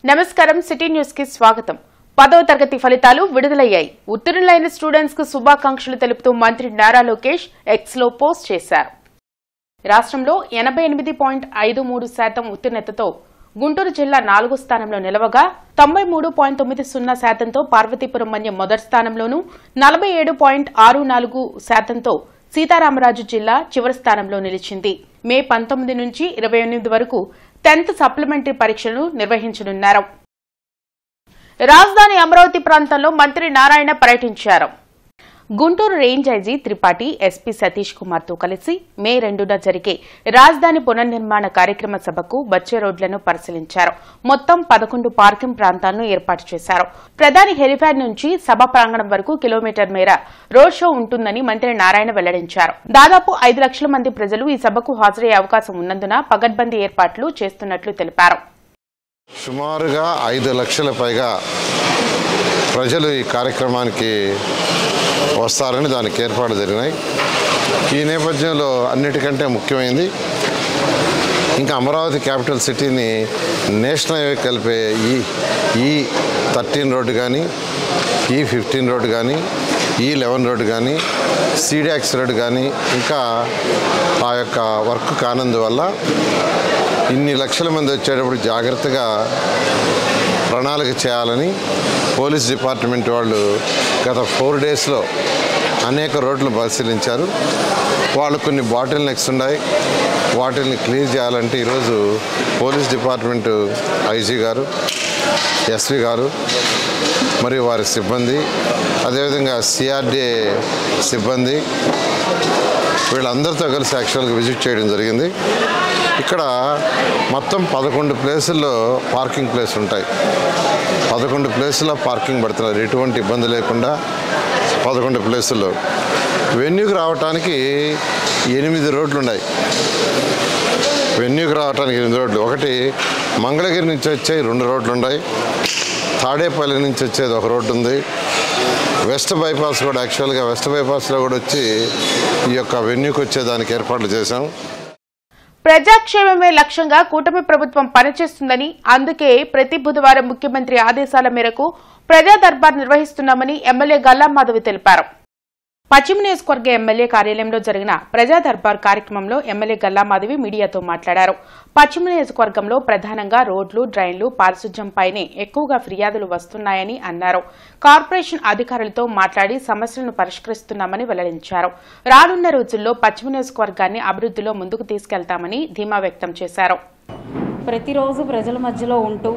నమస్కారం city news కి స్వాగతం. 10వ తరగతి ఫలితాలు విడుదలయ్యాయి. ఉత్తీర్ణులైన స్టూడెంట్స్ కు శుభాకాంక్షలు తెలుపుతూ మంత్రి నారా లోకేష్ ఎక్స్ లో పోస్ట్ చేశారు. రాష్ట్రంలో 88.53% ఉత్తీర్ణతతో గుంటూరు జిల్లా 4వ స్థానంలో నిలవగా 93.90%తో పార్వతీపురం మన్యం మొదటి స్థానంలోనూ 47.64%తో సీతారామరాజు జిల్లా చివరి స్థానంలో నిలిచింది. మే 19 నుంచి 28 వరకు 10th సప్లిమెంటరీ పరీక్షలు నిర్వహించనున్నారు. రాజధాని అమరావతి ప్రాంతంలో మంత్రి నారాయణ పర్యటించారు. Guntur range IG Tripathi SP Satish Kumar తో కలిసి మే 2న జరిగే రాజధాని పునర్నిర్మాణ కార్యక్రమ సభకు వచ్చే రోడ్లను పరిశీలించారు. మొత్తం 11 పార్కింగ్ ప్రాంతాలను ఏర్పాటు చేశారు. ప్రధాని హెలిప్యాడ్ నుంచి సభ ప్రాంగణం వరకు కిలోమీటర్ మేర రోడ్ షో ఉంటుందని మంత్రి నారాయణ వెల్లడించారు. దాదాపు 5 లక్షల మంది ప్రజలు ఈ సభకు హాజరయ్యే అవకాశం ఉన్నందున పగడ్బందీ ఏర్పాట్లు చేస్తున్నట్లు తెలిపారు. సుమారుగా 5 లక్షల పైగా ప్రజలు ఈ కార్యక్రమానికి వస్తారని దానికి ఏర్పాట్లు జరిగినాయి. ఈ నేపథ్యంలో అన్నిటికంటే ముఖ్యమైనది ఇంకా అమరావతి క్యాపిటల్ సిటీని నేషనల్ హైవే కలిపే ఈ 13 రోడ్డు కానీ, ఈ 15 రోడ్డు కానీ, ఈ 11 రోడ్డు కానీ, సీడాక్స్ రోడ్డు కానీ ఇంకా ఆ యొక్క వర్క్ కానందువల్ల ఇన్ని లక్షల మంది వచ్చేటప్పుడు జాగ్రత్తగా ప్రణాళిక చేయాలని పోలీస్ డిపార్ట్మెంట్ వాళ్ళు గత 4 డేస్లో అనేక రోడ్లు పరిశీలించారు. వాళ్ళు కొన్ని బాటిల్ నెక్స్ ఉన్నాయి, వాటిని క్లియర్ చేయాలంటే ఈరోజు పోలీస్ డిపార్ట్మెంట్ ఐజీ గారు, ఎస్పీ గారు మరియు వారి సిబ్బంది, అదేవిధంగా సిఆర్డీఏ సిబ్బంది వీళ్ళందరితో కలిసి యాక్చువల్గా విజిట్ చేయడం జరిగింది. ఇక్కడ మొత్తం 11 ప్లేసుల్లో పార్కింగ్ ప్లేస్ ఉంటాయి. 11 ప్లేసుల్లో పార్కింగ్ పడుతున్నారు, ఎటువంటి ఇబ్బంది లేకుండా 11 ప్లేసుల్లో. వెన్యూకి రావడానికి 8 రోడ్లు ఉన్నాయి. వెన్యూకి రావడానికి 8 రోడ్లు. ఒకటి మంగళగిరి నుంచి వచ్చే 2 రోడ్లు ఉన్నాయి, తాడేపల్లి నుంచి వచ్చేది 1 రోడ్డు ఉంది, వెస్ట్ బైపాస్ కూడా యాక్చువల్గా వెస్ట్ బైపాస్లో కూడా వచ్చి ఈ యొక్క వెన్యూకి వచ్చేదానికి ఏర్పాట్లు చేశాం. ప్రజాక్షేమమే లక్ష్యంగా కూటమి ప్రభుత్వం పనిచేస్తుందని, అందుకే ప్రతి బుధవారం ముఖ్యమంత్రి ఆదేశాల మేరకు ప్రజా దర్బార్ నిర్వహిస్తున్నామని ఎమ్మెల్యే గల్లా మాధవి తెలిపారు. పశ్చిమ నియోజకవర్గ ఎమ్మెల్యే కార్యాలయంలో జరిగిన ప్రజా దర్బార్ కార్యక్రమంలో ఎమ్మెల్యే గల్లా మాధవి మీడియాతో మాట్లాడారు. పశ్చిమ నియోజకవర్గంలో ప్రధానంగా రోడ్లు, డ్రైన్లు, పారిశుధ్యంపైనే ఎక్కువగా ఫిర్యాదులు వస్తున్నాయని అన్నారు. కార్పొరేషన్ అధికారులతో మాట్లాడి సమస్యలను పరిష్కరిస్తున్నామని వెల్లడించారు. రానున్న రోజుల్లో పశ్చిమ నియోజకవర్గాన్ని అభివృద్ధిలో ముందుకు తీసుకెళ్తామని ధీమా వ్యక్తం చేశారు. ప్రతిరోజు ప్రజల మధ్యలో ఉంటూ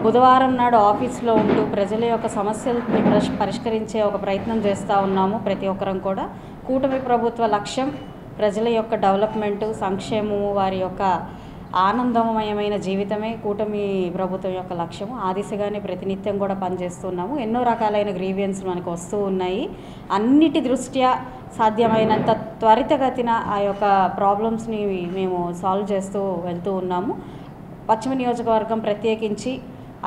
బుధవారం నాడు ఆఫీస్లో ఉంటూ ప్రజల యొక్క సమస్యలను పరిష్కరించే ఒక ప్రయత్నం చేస్తూ ఉన్నాము. ప్రతి ఒక్కరం కూడా కూటమి ప్రభుత్వ లక్ష్యం ప్రజల యొక్క డెవలప్మెంటు, సంక్షేమము, వారి యొక్క ఆనందమయమైన జీవితమే కూటమి ప్రభుత్వం యొక్క లక్ష్యము. ఆ దిశగానే ప్రతినిత్యం కూడా పనిచేస్తున్నాము. ఎన్నో రకాలైన గ్రీవియన్స్ మనకు వస్తూ ఉన్నాయి. అన్నిటి దృష్ట్యా సాధ్యమైనంత త్వరితగతిన ఆ యొక్క ప్రాబ్లమ్స్ని మేము సాల్వ్ చేస్తూ వెళ్తూ ఉన్నాము. పశ్చిమ నియోజకవర్గం ప్రత్యేకించి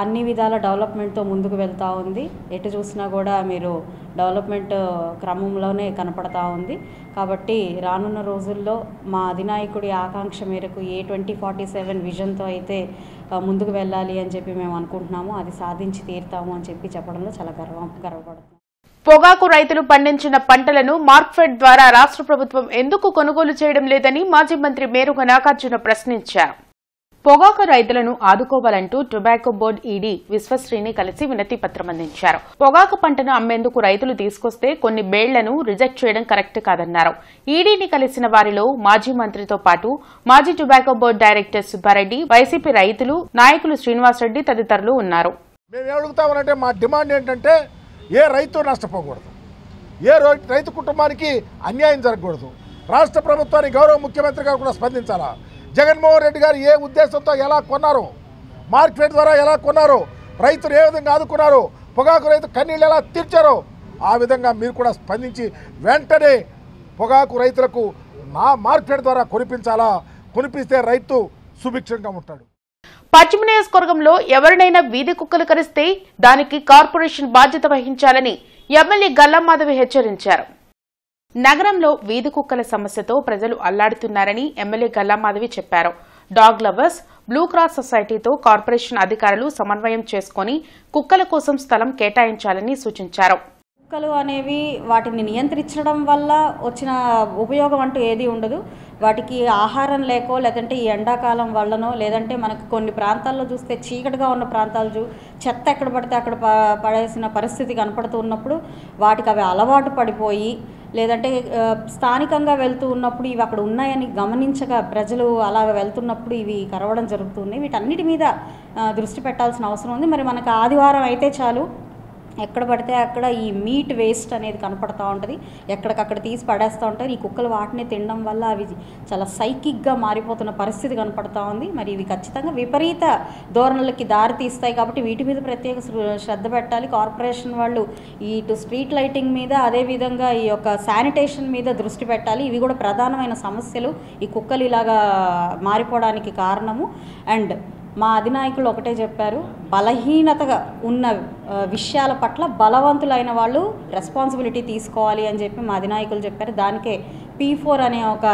అన్ని విధాల డెవలప్మెంట్తో ముందుకు వెళ్తూ ఉంది. ఎటు చూసినా కూడా మీరు డెవలప్మెంట్ క్రమంలోనే కనపడతా ఉంది. కాబట్టి రానున్న రోజుల్లో మా అధినాయకుడి ఆకాంక్ష మేరకు A2047 విజన్తో అయితే ముందుకు వెళ్ళాలి అని చెప్పి మేము అనుకుంటున్నాము. అది సాధించి తీరుతాము అని చెప్పి చెప్పడంలో చాలా గర్వపడుతున్నాం. పొగాకు రైతులు పండించిన పంటలను మార్క్ఫెడ్ ద్వారా రాష్ట్ర ప్రభుత్వం ఎందుకు కొనుగోలు చేయడం లేదని మాజీ మంత్రి మేరుగ నాగార్జున ప్రశ్నించారు. పొగాకు రైతులను ఆదుకోవాలంటూ టొబాకో బోర్డు ఈడీ విశ్వశ్రీని కలిసి వినతి పత్రం అందించారు. పొగాకు పంటను అమ్మేందుకు రైతులు తీసుకొస్తే కొన్ని బేళ్లను రిజెక్ట్ చేయడం కరెక్ట్ కాదన్నారు. ఈడీని కలిసిన వారిలో మాజీ మంత్రితో పాటు మాజీ tobacco board director Subba Reddy, YCP రైతులు నాయకులు శ్రీనివాసరెడ్డి తదితరులు ఉన్నారు. మా డిమాండ్ ఏంటంటే ఏ రైతు నష్టపోకూడదు, ఏ రైతు కుటుంబానికి అన్యాయం జరగకూడదు. రాష్ట్ర ప్రభుత్వానికి గౌరవ ముఖ్యమంత్రి గారు కూడా స్పందించాలా. జగన్మోహన్ రెడ్డి గారు ఏ ఉద్దేశంతో ఎలా కొన్నారు, మార్కెట్ ద్వారా ఎలా కొన్నారు, రైతులు ఏ విధంగా ఆదుకున్నారు, పొగాకు రైతు కన్నీళ్ళు ఎలా తీర్చారో ఆ విధంగా మీరు కూడా స్పందించి వెంటనే పొగాకు రైతులకు మార్కెట్ ద్వారా కొనిపించాలా. కొనిపిస్తే రైతు సుభిక్షంగా ఉంటాడు. పశ్చిమ నియోజకవర్గంలో ఎవరినైనా వీధి కుక్కలు కరిస్తే దానికి కార్పొరేషన్ బాధ్యత వహించాలని ఎమ్మెల్యే గల్లా మాధవి హెచ్చరించారు. నగరంలో వీధి కుక్కల సమస్యతో ప్రజలు అల్లాడుతున్నారని ఎమ్మెల్యే గల్లా మాధవి చెప్పారు. డాగ్ లవర్స్, బ్లూ క్రాస్ సొసైటీతో కార్పొరేషన్ అధికారులు సమన్వయం చేసుకుని కుక్కల కోసం స్థలం కేటాయించాలని సూచించారు. కుక్కలు అనేవి వాటిని నియంత్రించడం వల్ల వచ్చిన ఉపయోగం అంటూ ఏది ఉండదు. వాటికి ఆహారం లేకో, లేదంటే ఈ ఎండాకాలం వల్లనో, లేదంటే మనకు కొన్ని ప్రాంతాల్లో చూస్తే చీకటిగా ఉన్న ప్రాంతాలు చెత్త ఎక్కడ పడితే అక్కడ పడేసిన పరిస్థితి కనపడుతూ ఉన్నప్పుడు వాటికి అవి అలవాటు పడిపోయి, లేదంటే స్థానికంగా వెళ్తూ ఉన్నప్పుడు ఇవి అక్కడ ఉన్నాయని గమనించగా ప్రజలు అలాగ వెళ్తున్నప్పుడు ఇవి కరవడం జరుగుతుంది. వీటన్నిటి మీద దృష్టి పెట్టాల్సిన అవసరం ఉంది. మరి మనకు ఆదివారం అయితే చాలు, ఎక్కడ పడితే అక్కడ ఈ మీట్ వేస్ట్ అనేది కనపడుతూ ఉంటుంది. ఎక్కడికక్కడ తీసి పడేస్తూ ఉంటారు. ఈ కుక్కలు వాటిని తినడం వల్ల అవి చాలా సైకిక్గా మారిపోతున్న పరిస్థితి కనపడుతూ ఉంది. మరి ఇవి ఖచ్చితంగా విపరీత ధోరణులకి దారి తీస్తాయి కాబట్టి వీటి మీద ప్రత్యేక శ్రద్ధ పెట్టాలి. కార్పొరేషన్ వాళ్ళు ఇటు స్ట్రీట్ లైటింగ్ మీద, అదేవిధంగా ఈ యొక్క శానిటేషన్ మీద దృష్టి పెట్టాలి. ఇవి కూడా ప్రధానమైన సమస్యలు ఈ కుక్కలు ఇలాగా మారిపోవడానికి కారణము. అండ్ మా అధినాయకులు ఒకటే చెప్పారు, బలహీనతగా ఉన్న విషయాల పట్ల బలవంతులైన వాళ్ళు రెస్పాన్సిబిలిటీ తీసుకోవాలి అని చెప్పి మా అధినాయకులు చెప్పారు. దానికే P4 అనే ఒక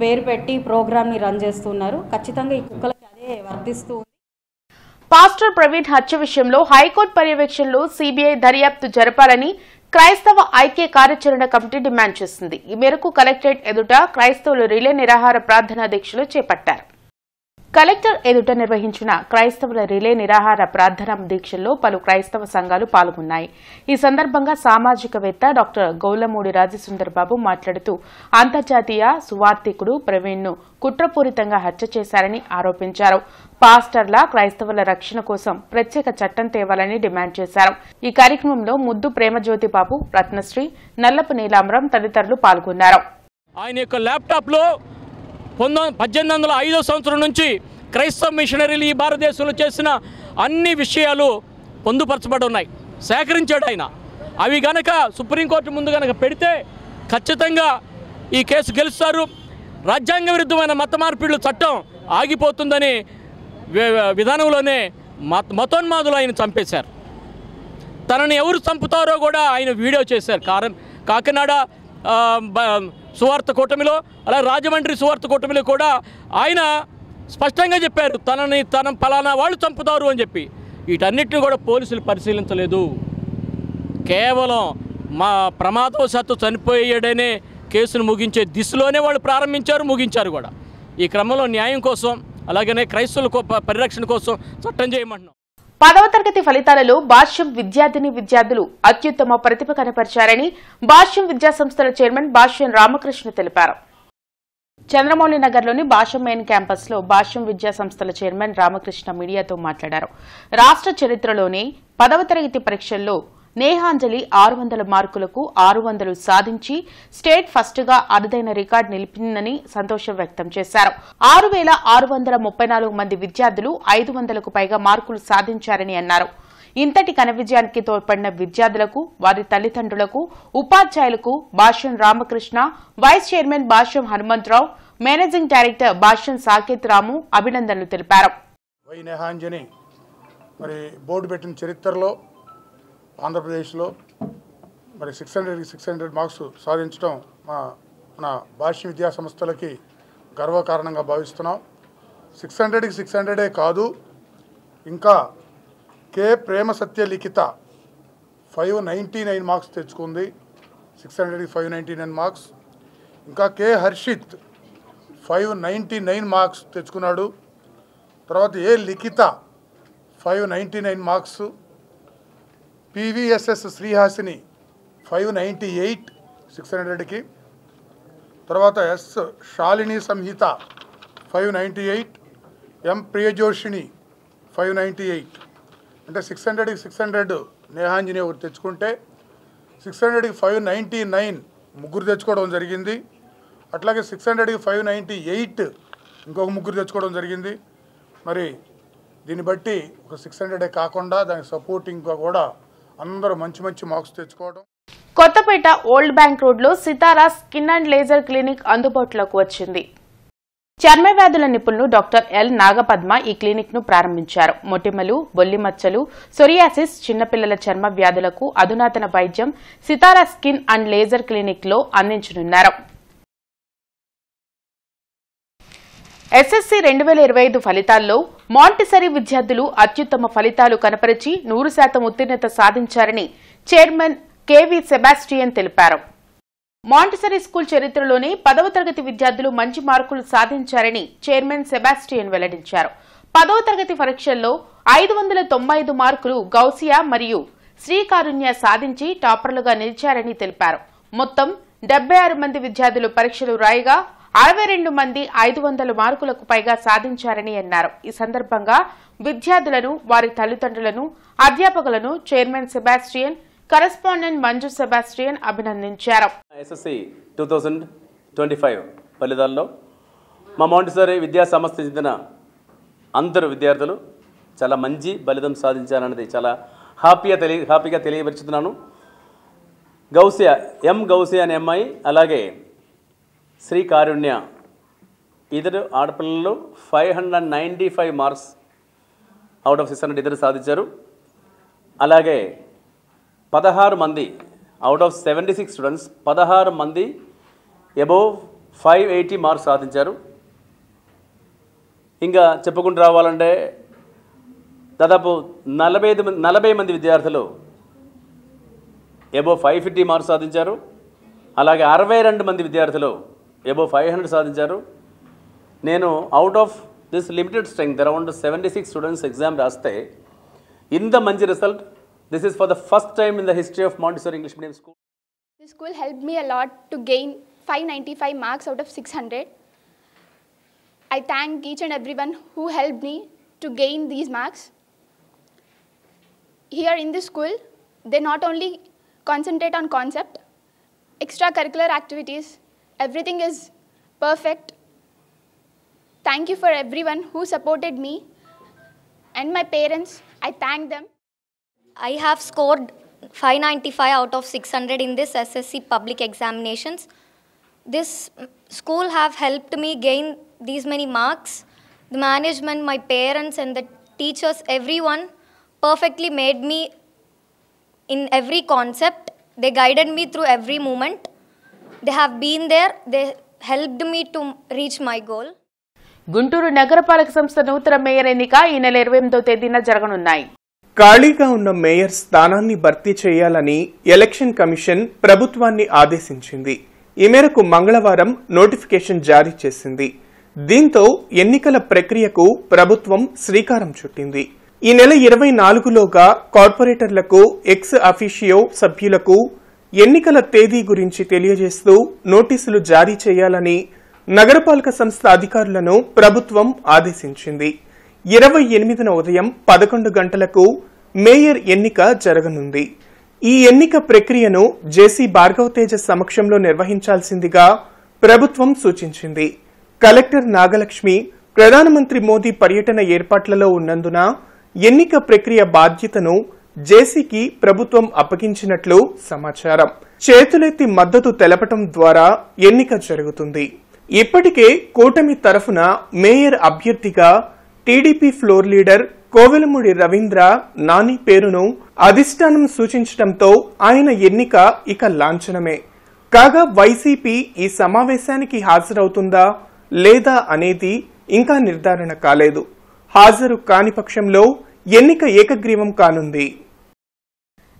పేరు పెట్టి ప్రోగ్రామ్ని రన్ చేస్తున్నారు. ఖచ్చితంగా ఈ కుక్కలకి అదే వర్తిస్తూ ఉంది. పాస్టర్ ప్రవీణ్ హత్య విషయంలో హైకోర్టు పర్యవేక్షణలో సిబిఐ దర్యాప్తు జరపాలని క్రైస్తవ ఐక్య కార్యాచరణ కమిటీ డిమాండ్ చేసింది. ఈ మేరకు కలెక్టరేట్ ఎదుట క్రైస్తవులు రిలే నిరాహార ప్రార్థనా దీక్షలు చేపట్టారు. కలెక్టర్ ఎదుట నిర్వహించిన క్రైస్తవుల రిలే నిరాహార ప్రార్థనా దీక్షల్లో పలు క్రైస్తవ సంఘాలు పాల్గొన్నాయి. ఈ సందర్భంగా సామాజికవేత్త డాక్టర్ గౌలమూడి రాజసుందర్బాబు మాట్లాడుతూ అంతర్జాతీయ సువార్థికుడు ప్రవీణ్ను కుట్రపూరితంగా హత్య చేశారని ఆరోపించారు. పాస్టర్ల క్రైస్తవుల రక్షణ కోసం ప్రత్యేక చట్టం తేవాలని డిమాండ్ చేశారు. ఈ కార్యక్రమంలో ముద్దు ప్రేమజ్యోతిబాబు, రత్నశ్రీ, నల్లపు నీలాంబరం తదితరులు పాల్గొన్నారు. ఆయన యొక్క ల్యాప్టాప్లో 1805 సంవత్సరం నుంచి క్రైస్తవ మిషనరీలు ఈ భారతదేశంలో చేసిన అన్ని విషయాలు పొందుపరచబడి ఉన్నాయి, సేకరించాడు ఆయన. అవి గనక సుప్రీంకోర్టు ముందు గనక పెడితే ఖచ్చితంగా ఈ కేసు గెలుస్తారు. రాజ్యాంగ విరుద్ధమైన మత మార్పిడుల చట్టం ఆగిపోతుందని విధానంలోనే మతోన్మాదులు ఆయన చంపేశారు. తనని ఎవరు చంపుతారో కూడా ఆయన వీడియో చేశారు. కాకినాడ సువార్త కూటమిలో, అలాగే రాజమండ్రి సువార్త కూటమిలో కూడా ఆయన స్పష్టంగా చెప్పారు తన ఫలానా వాళ్ళు చంపుతారు అని చెప్పి. వీటన్నిటిని కూడా పోలీసులు పరిశీలించలేదు. కేవలం మా ప్రమాదవశాత్తు చనిపోయాడనే కేసును ముగించే దిశలోనే వాళ్ళు ప్రారంభించారు, ముగించారు కూడా. ఈ క్రమంలో న్యాయం కోసం, అలాగనే క్రైస్తవుల పరిరక్షణ కోసం చట్టం చేయమంటున్నాం. 10వ తరగతి ఫలితాలలో భాష్యం విద్యార్థులు అత్యుత్తమ ప్రతిభ కనపరిచారని భాష్యం విద్యాసంస్థల చైర్మన్ భాష్యం రామకృష్ణ తెలిపారు. చంద్రమౌళి నగర్లోని భాష్యం మెయిన్ క్యాంపస్ లో భాష్యం విద్యాసంస్థల చైర్మన్ రామకృష్ణ మీడియాతో మాట్లాడారు. రాష్ట్ర చరిత్రలోనే 10వ తరగతి పరీక్షల్లో నేహాంజలి 600 మార్కులకు 600 సాధించి స్టేట్ ఫస్ట్ గా అరుదైన రికార్డు నిలిపిందని సంతోషం వ్యక్తం చేశారు. 6634 మంది విద్యార్థులు 500కు పైగా మార్కులు సాధించారని అన్నారు. ఇంతటి ఘన విజయానికి తోడ్పడిన విద్యార్థులకు, వారి తల్లిదండ్రులకు, ఉపాధ్యాయులకు భాష్యం రామకృష్ణ, వైస్ చైర్మన్ భాష్యం హనుమంతరావు, మేనేజింగ్ డైరెక్టర్ భాష్యం సాకేత్ రాము అభినందనలు తెలిపారు. బోర్డు పెట్టిన చరిత్రలో ఆంధ్రప్రదేశ్లో 600 మార్క్స్ సాధించడం మన భాష్య విద్యా సంస్థలకి గర్వకారణంగా భావిస్తున్నాం. 600కి 600 కాదు, ఇంకా కే ప్రేమ సత్య లిఖిత 599 మార్క్స్ తెచ్చుకుంది. 600కి 599 మార్క్స్. ఇంకా కే హర్షిత్ 599 మార్క్స్ తెచ్చుకున్నాడు. తర్వాత ఏ లిఖిత 599 మార్క్స్. PVSS శ్రీహాసిని 598 600కి. తర్వాత S శాలిని సంహిత 598, M ప్రియజోషిని 598. అంటే 600కి 600 నేహాంజని ఒకటి తెచ్చుకుంటే 600కి 599 ముగ్గురు తెచ్చుకోవడం జరిగింది. అట్లాగే 600కి 598 ఇంకొక ముగ్గురు తెచ్చుకోవడం జరిగింది. మరి దీన్ని బట్టి ఒక 600 కాకుండా దానికి సపోర్టింగ్గా కూడా అందరూ మంచి మంచి మార్క్స్ తెచ్చుకోవడం. కొత్తపేట ఓల్డ్ బ్యాంక్ రోడ్ లో సితారా స్కిన్ అండ్ లేజర్ క్లినిక్ అందుబాటులోకి వచ్చింది. చర్మ వ్యాధుల నిపుణులు డాక్టర్ ఎల్ నాగపద్మ ఈ క్లినిక్ ను ప్రారంభించారు. మొటిమలు, బొల్లిమచ్చలు, సొరియాసిస్, చిన్నపిల్లల చర్మ వ్యాధులకు అధునాతన వైద్యం సితారా స్కిన్ అండ్ లేజర్ క్లినిక్ లో అందించనున్నారు. ఎస్ఎస్సీ 2025 ఫలితాల్లో మాంటిసరీ విద్యార్థులు అత్యుత్తమ ఫలితాలు కనపరిచి 100% ఉత్తీర్ణత సాధించారని చైర్మన్ కేవీ సెబాస్టియన్ తెలిపారు. మాంటిసరీ స్కూల్ చరిత్రలోనే 10వ తరగతి విద్యార్థులు మంచి మార్కులు సాధించారని చైర్మన్ సెబాస్టియన్ వెల్లడించారు. 10వ తరగతి పరీక్షల్లో 595 మార్కులు గౌసియా మరియు శ్రీకారుణ్య సాధించి టాపర్లుగా నిలిచారని తెలిపారు. మొత్తం 76 మంది విద్యార్థులు పరీక్షలు రాయగా 62 మంది 500 మార్కులకు పైగా సాధించారని అన్నారు. ఈ సందర్భంగా విద్యార్థులను, వారి తల్లిదండ్రులను, అధ్యాపకులను చైర్మన్ సెబాస్టియన్, కరెస్పాండెంట్ మంజు సెబాస్టియన్ అభినందించారు. ఎస్ఎస్సి 2025 ఫలితాల్లో మా మాంటిసరీ విద్యా సంస్థ చెందిన అందరూ విద్యార్థులు చాలా మంచి ఫలితం సాధించారన్నది చాలా హ్యాపీగా తెలియపరుచుతున్నాను. గౌసియా గౌసియా అనే అమ్మాయి, అలాగే శ్రీ కారుణ్య ఇద్దరు ఆడపిల్లలు 595 మార్క్స్ అవుట్ ఆఫ్ 600 ఇద్దరు సాధించారు. అలాగే 16 మంది అవుట్ ఆఫ్ 76 స్టూడెంట్స్ 16 మంది అబోవ్ 580 మార్క్స్ సాధించారు. ఇంకా చెప్పుకుంటూ రావాలంటే దాదాపు 40 మంది విద్యార్థులు అబోవ్ 550 మార్క్స్ సాధించారు. అలాగే 62 మంది విద్యార్థులు అబోవ్ 500 సాధించారు. నేను out of this limited strength around 76 students exam రాస్తే ఇంత మంచి result. This is for the first time in the history of Montessori English Medium School. This school helped me a lot to gain 595 marks out of 600. I thank each and everyone who helped me to gain these marks. Here in this school, they not only concentrate on concept, extracurricular activities, everything is perfect. Thank you for everyone who supported me and my parents. I thank them. I have scored 595 out of 600 in this SSC public examinations. This school have helped me gain these many marks. The management, my parents and the teachers, everyone perfectly made me in every concept. They guided me through every moment. They have been there. They helped me to reach my goal. Guntur నగరపాలక సంస్థ నూతన mayor ఎన్నిక ఈ నెల 28వ తేదీన జరగనున్నాయి. ఖాళీగా ఉన్న మేయర్ స్థానాన్ని భర్తీ చేయాలని ఎలక్షన్ కమిషన్ ప్రభుత్వాన్ని ఆదేశించింది. ఈ మేరకు మంగళవారం నోటిఫికేషన్ జారీ చేసింది. దీంతో ఎన్నికల ప్రక్రియకు ప్రభుత్వం శ్రీకారం చుట్టింది. ఈ నెల 24లోగా కార్పొరేటర్లకు ఎక్స్ అఫీషియో సభ్యులకు ఎన్నికల తేదీ గురించి తెలియజేస్తూ నోటీసులు జారీ చేయాలని నగరపాలక సంస్థ అధికారులను ప్రభుత్వం ఆదేశించింది. 28న ఉదయం 11 గంటలకు మేయర్ ఎన్నిక జరగనుంది. ఈ ఎన్నిక ప్రక్రియను జేసీ భార్గవతేజ సమక్షంలో నిర్వహించాల్సిందిగా ప్రభుత్వం సూచించింది. కలెక్టర్ నాగలక్ష్మి ప్రధానమంత్రి మోదీ పర్యటన ఏర్పాట్లలో ఉన్నందున ఎన్నిక ప్రక్రియ బాధ్యతను జేసీకి ప్రభుత్వం అప్పగించినట్లు సమాచారం. చేతులెత్తి మద్దతు తెలపడం ద్వారా ఎన్నిక జరుగుతుంది. ఇప్పటికే కూటమి తరఫున మేయర్ అభ్యర్థిగా TDP floor leader Kovelamudi Ravindra Nani పేరును అధిష్టానం సూచించడంతో ఆయన ఎన్నిక ఇక లాంఛనమే. కాగా వైసీపీ ఈ సమావేశానికి హాజరవుతుందా లేదా అనేది ఇంకా నిర్ధారణ కాలేదు. హాజరు కాని పక్షంలో ఎన్నిక ఏకగ్రీవం కానుంది.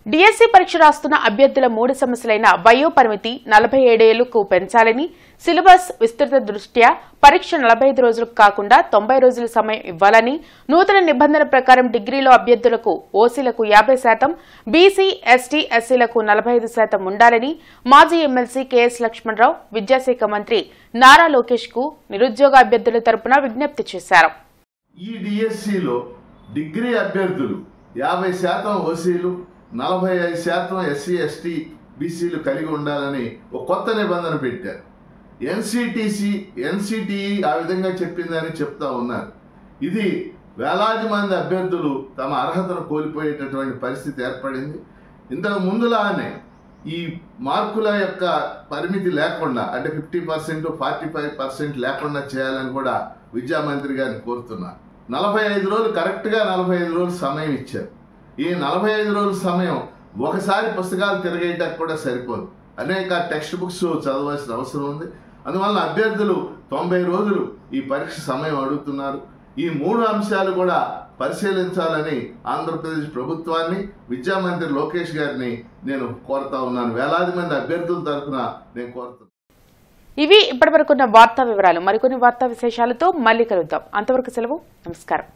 డిఎస్సీ పరీక్ష రాస్తున్న అభ్యర్థుల 3 సమస్యలైన వయో పరిమితి 47 ఏళ్లకు పెంచాలని, సిలబస్ విస్తృత దృష్ట్యా పరీక్ష 45 రోజులకు కాకుండా 90 రోజుల సమయం ఇవ్వాలని, నూతన నిబంధన ప్రకారం డిగ్రీలో అభ్యర్థులకు ఓసీలకు 50%, బీసీ, ఎస్టీ, ఎస్సీలకు 45% ఉండాలని మాజీ ఎమ్మెల్సీ కెఎస్ లక్ష్మణరావు విద్యాశాఖ మంత్రి నారా లోకేష్ కు నిరుద్యోగ అభ్యర్థుల తరపున విజ్ఞప్తి చేశారు. ఈ డిఎస్సీలో డిగ్రీ అభ్యర్థులు 50% ఓసీలు, 45% ఎస్సీ, ఎస్టీ, బీసీలు కలిగి ఉండాలని ఒక కొత్త నిబంధన పెట్టారు. ఎన్సిటిఈ ఆ విధంగా చెప్పిందని చెప్తా ఉన్నారు. ఇది వేలాది మంది అభ్యర్థులు తమ అర్హతను కోల్పోయేటటువంటి పరిస్థితి ఏర్పడింది. ఇంతకు ముందులానే ఈ మార్కుల యొక్క పరిమితి లేకుండా, అంటే 50%, 45% లేకుండా చేయాలని కూడా విద్యామంత్రి గారిని కోరుతున్నారు. 45 రోజులు, కరెక్ట్గా 45 రోజులు సమయం ఇచ్చారు. ఈ 45 రోజుల సమయం ఒకసారి పుస్తకాలు తిరగేయడానికి కూడా సరిపోదు. అనేక టెక్స్ట్ బుక్స్ చదవాల్సిన అవసరం ఉంది. అందువల్ల అభ్యర్థులు 90 రోజులు ఈ పరీక్ష సమయం అడుగుతున్నారు. ఈ 3 అంశాలు కూడా పరిశీలించాలని ఆంధ్రప్రదేశ్ ప్రభుత్వాన్ని, విద్యామంత్రి లోకేష్ గారిని నేను కోరుతా ఉన్నాను. వేలాది మంది అభ్యర్థుల తరఫున నేను కోరుతున్నాను. ఇవి ఇప్పటివరకున్న వార్తా వివరాలు. మరికొన్ని వార్తా విశేషాలతో మళ్ళీ కలుద్దాం. అంతవరకు సెలవు. నమస్కారం.